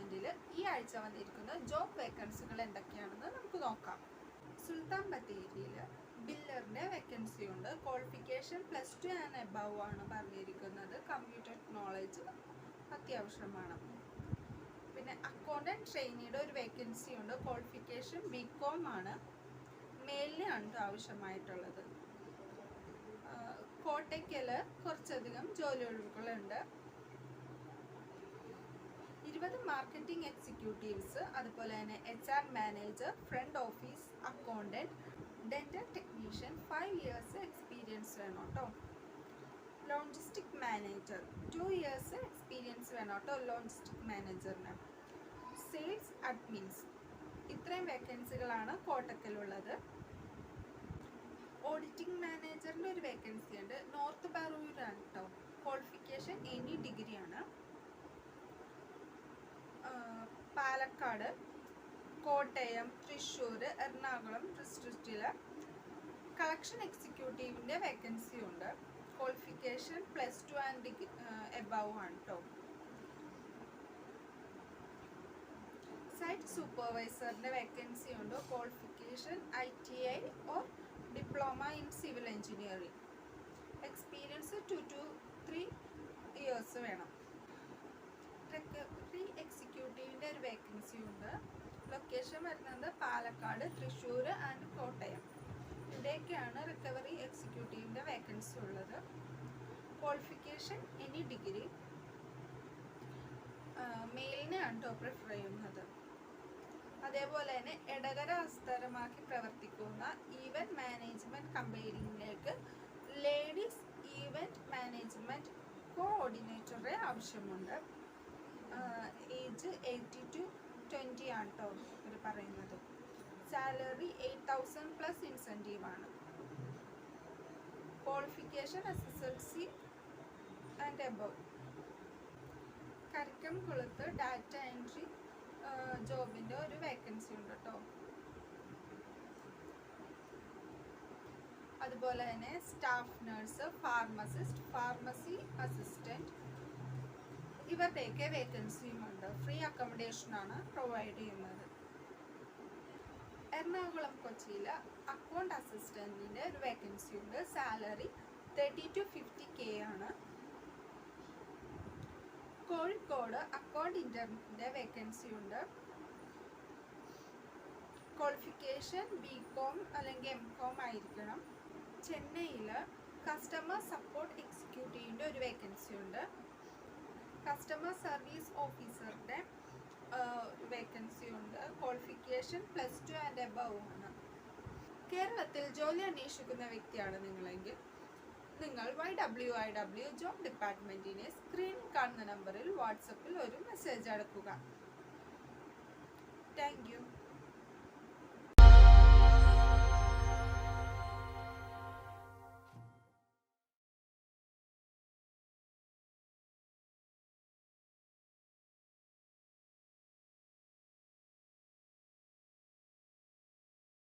ഡിപ്പാർട്ട്മെൻറ്റിൽ ഈ ആഴ്ച വന്നിരിക്കുന്ന ജോബ് വേക്കൻസികൾ എന്തൊക്കെയാണെന്ന് നമുക്ക് നോക്കാം. സുൽത്താൻ ബത്തേരിയിൽ ബില്ലറിൻ്റെ വേക്കൻസി ഉണ്ട്. ക്വാളിഫിക്കേഷൻ +2 ആൻഡ് എബവ് ആണ് പറഞ്ഞിരിക്കുന്നത്. കമ്പ്യൂട്ടർ നോളജ് അത്യാവശ്യമാണ്. പിന്നെ അക്കൗണ്ടൻറ്റ് ട്രെയിനിയുടെ ഒരു വേക്കൻസി ഉണ്ട്. ക്വാളിഫിക്കേഷൻ BCom ആണ്. മെയിലിനാണ് ആവശ്യമായിട്ടുള്ളത്. കോട്ടയ്ക്കൽ കുറച്ചധികം ജോലി ഒഴിവുകളുണ്ട്. 20 മാർക്കറ്റിംഗ് എക്സിക്യൂട്ടീവ്സ്, അതുപോലെ തന്നെ HR manager, front office accountant, dental technician 5 years experience വേണം കേട്ടോ. ലോജിസ്റ്റിക് മാനേജർ 2 ഇയേഴ്സ് എക്സ്പീരിയൻസ് വേണം കേട്ടോ ലോജിസ്റ്റിക് മാനേജറിന്. സെയിൽസ് അഡ്മിൻസ് ഇത്രയും വേക്കൻസികളാണ് കോട്ടക്കലുള്ളത്. ഓഡിറ്റിംഗ് മാനേജറിൻ്റെ ഒരു വേക്കൻസി ഉണ്ട്. നോർത്ത് ബറൂരാണ് കേട്ടോ. ക്വാളിഫിക്കേഷൻ എനി ഡിഗ്രിയാണ്. പാലക്കാട്, കോട്ടയം, തൃശ്ശൂർ, എറണാകുളം ഡിസ്ട്രിക്റ്റിൽ കളക്ഷൻ എക്സിക്യൂട്ടീവിൻ്റെ വേക്കൻസി ഉണ്ട്. ക്വാളിഫിക്കേഷൻ +2 ആൻഡ് എബവ് ആണ് കേട്ടോ. സൈറ്റ് സൂപ്പർവൈസറിൻ്റെ വേക്കൻസി ഉണ്ട്. Qualification ITI or diploma in civil engineering. Experience 2 to 3 years വേണം. റിക്കവറി എക്സിക്യൂട്ടീവിൻ്റെ ഒരു വേക്കൻസി ഉണ്ട്. ലൊക്കേഷൻ വരുന്നത് പാലക്കാട്, തൃശ്ശൂർ ആൻഡ് കോട്ടയം. ഇവിടെയൊക്കെയാണ് റിക്കവറി എക്സിക്യൂട്ടീവിൻ്റെ വേക്കൻസി ഉള്ളത്. Qualification any degree. മെയിലിനെയാണ് കേട്ടോ പ്രിഫർ ചെയ്യുന്നത്. അതേപോലെ തന്നെ എടകര ആസ്ഥാനമാക്കി പ്രവർത്തിക്കുന്ന ഈവൻറ്റ് മാനേജ്മെൻറ്റ് കമ്പനിയിലേക്ക് ലേഡീസ് ഈവൻറ്റ് മാനേജ്മെൻറ്റ് കോഓർഡിനേറ്ററെ ആവശ്യമുണ്ട്. ഏജ് 18 to 20 ആണ് കേട്ടോ ഇവർ പറയുന്നത്. സാലറി 8,000 പ്ലസ് ഇൻസെൻറ്റീവ് ആണ്. Qualification SSLC and above. കരിക്കംകുളത്ത് ഡാറ്റ എൻട്രി ജോബിൻ്റെ ഒരു വേക്കൻസി ഉണ്ട് കേട്ടോ. അതുപോലെ തന്നെ staff nurse, pharmacist, pharmacy assistant ഇവരുടെയൊക്കെ വേക്കൻസിയും ഉണ്ട്. ഫ്രീ അക്കോമഡേഷനാണ് പ്രൊവൈഡ് ചെയ്യുന്നത്. എറണാകുളം കൊച്ചിയിൽ അക്കൗണ്ട് അസിസ്റ്റൻറ്റിൻ്റെ ഒരു വേക്കൻസി ഉണ്ട്. സാലറി 30 to 50K ആണ്. കോഴിക്കോട് അക്കൗണ്ട് ഇൻ്റർൻ്റെ വേക്കൻസി ഉണ്ട്. ക്വാളിഫിക്കേഷൻ BCom അല്ലെങ്കിൽ MCom ആയിരിക്കണം. ചെന്നൈയിൽ കസ്റ്റമർ സപ്പോർട്ട് എക്സിക്യൂട്ടീവിൻ്റെ ഒരു വേക്കൻസി ഉണ്ട്. കസ്റ്റമർ സർവീസ് ഓഫീസറുടെ വേക്കൻസി ഉണ്ട്. ക്വാളിഫിക്കേഷൻ +2 ആൻഡ് എബവ് ആണ്. കേരളത്തിൽ ജോലി അന്വേഷിക്കുന്ന വ്യക്തിയാണ് നിങ്ങളെങ്കിൽ നിങ്ങൾ YWIW ജോബ് ഡിപ്പാർട്ട്മെൻറ്റിനെ സ്ക്രീനിൽ കാണുന്ന നമ്പറിൽ വാട്സപ്പിൽ ഒരു മെസ്സേജ് അടക്കുക. Thank you.